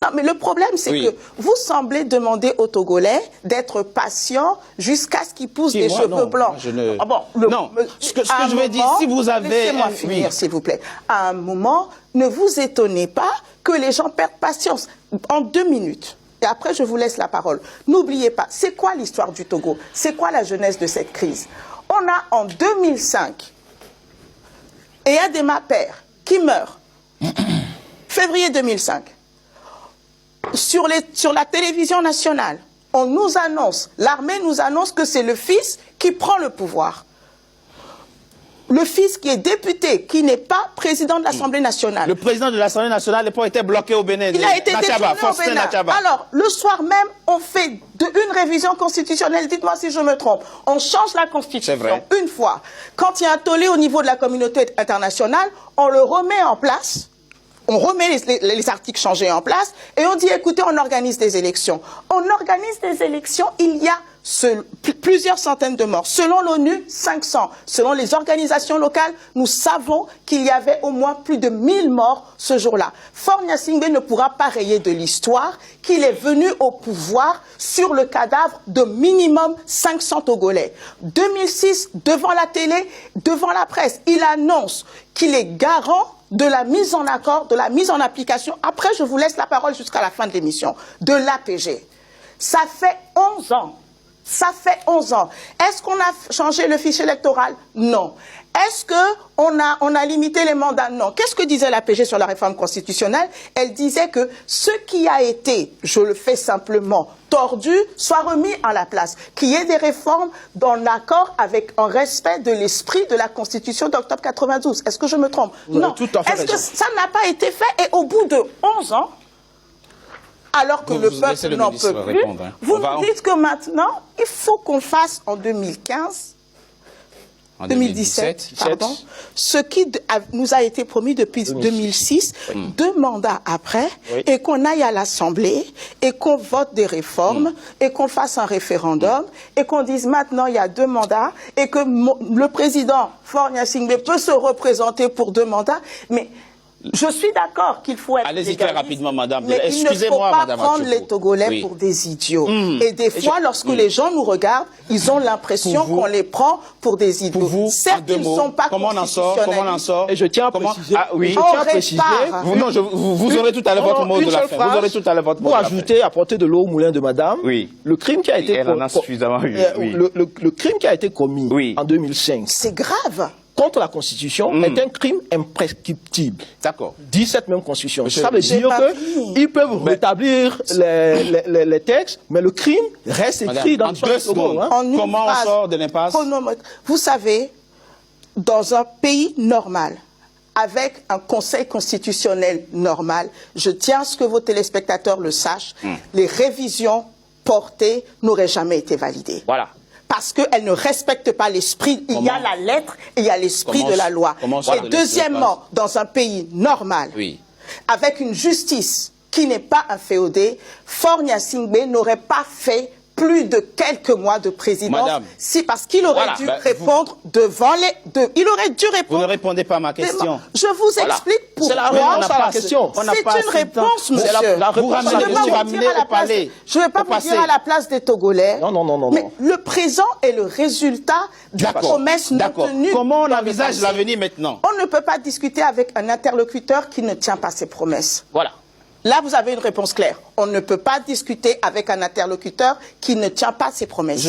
Non, mais le problème, c'est que vous semblez demander aux Togolais d'être patients jusqu'à ce qu'ils poussent des cheveux blancs. Non, ce que je veux dire, si vous avez... Laissez-moi finir, s'il vous plaît. À un moment, ne vous étonnez pas que les gens perdent patience. En 2 minutes, et après je vous laisse la parole. N'oubliez pas, c'est quoi l'histoire du Togo? C'est quoi la genèse de cette crise? On a en 2005, Eyadema Père, qui meurt, février 2005. Sur la télévision nationale, on nous annonce, l'armée nous annonce que c'est le fils qui prend le pouvoir. Le fils qui est député, qui n'est pas président de l'Assemblée nationale. Le président de l'Assemblée nationale n'a pas été bloqué au Bénin. Il a été détourné au Bénin. Alors, le soir même, on fait une révision constitutionnelle. Dites-moi si je me trompe. On change la Constitution une fois. Quand il y a un tollé au niveau de la communauté internationale, on le remet en place. On remet les articles changés en place et on dit, écoutez, on organise des élections. On organise des élections, il y a plusieurs centaines de morts. Selon l'ONU, 500. Selon les organisations locales, nous savons qu'il y avait au moins plus de 1000 morts ce jour-là. Faure Gnassingbé ne pourra pas rayer de l'histoire qu'il est venu au pouvoir sur le cadavre de minimum 500 Togolais. 2006, devant la télé, devant la presse, il annonce qu'il est garant de la mise en accord, de la mise en application, après je vous laisse la parole jusqu'à la fin de l'émission, de l'APG. Ça fait 11 ans. Ça fait 11 ans. Est-ce qu'on a changé le fichier électoral? Non. Est-ce qu'on a limité les mandats? Non. Qu'est-ce que disait l'APG sur la réforme constitutionnelle? Elle disait que ce qui a été, je le fais simplement, tordu, soit remis à la place. Qu'il y ait des réformes dans l'accord avec un respect de l'esprit de la Constitution d'octobre 92. Est-ce que je me trompe? Non. Est-ce que ça n'a pas été fait? Et au bout de 11 ans, alors que le peuple n'en peut plus, vous nous dites que maintenant, il faut qu'on fasse en 2015, 2017, pardon, ce qui nous a été promis depuis 2006, 2 mandats après, et qu'on aille à l'Assemblée, et qu'on vote des réformes, et qu'on fasse un référendum, et qu'on dise maintenant il y a 2 mandats, et que le président Faure Gnassingbé peut se représenter pour 2 mandats, mais... Je suis d'accord qu'il faut être Allez-y très rapidement, madame. Mais il ne faut pas prendre les Togolais pour des idiots. Et des fois, lorsque les gens nous regardent, ils ont l'impression qu'on les prend pour des idiots. Pour vous, certes, ils ne sont pas constitutionnels. Comment on en sort? Et je tiens à préciser. Vous aurez tout à l'heure votre mot de la fin. Vous aurez tout à l'heure votre mot de la fin. Pour ajouter, apporter de l'eau au moulin de madame. Oui. Le crime qui a été le crime qui a été commis en 2005. C'est grave. Contre la Constitution est un crime imprescriptible. D'accord. Dit cette même Constitution. Ça veut dire qu'ils peuvent rétablir les textes, mais le crime reste écrit dans le Togo. Comment on sort de l'impasse? Vous savez, dans un pays normal, avec un conseil constitutionnel normal, je tiens à ce que vos téléspectateurs le sachent, les révisions portées n'auraient jamais été validées. Voilà. Parce qu'elle ne respecte pas l'esprit. Il y a la lettre et il y a l'esprit de la loi. Et deuxièmement, dans un pays normal, avec une justice qui n'est pas inféodée, Faure Gnassingbé n'aurait pas fait plus de quelques mois de présidence, parce qu'il aurait dû répondre devant les... il aurait dû répondre... Vous ne répondez pas à ma question. Je vous explique pourquoi. C'est la réponse à la question. C'est une réponse, monsieur. Je ne vais pas vous dire à la place des Togolais. Non. Mais le présent est le résultat de promesses non tenues. Comment on envisage l'avenir maintenant? On ne peut pas discuter avec un interlocuteur qui ne tient pas ses promesses. Voilà. Là, vous avez une réponse claire. On ne peut pas discuter avec un interlocuteur qui ne tient pas ses promesses.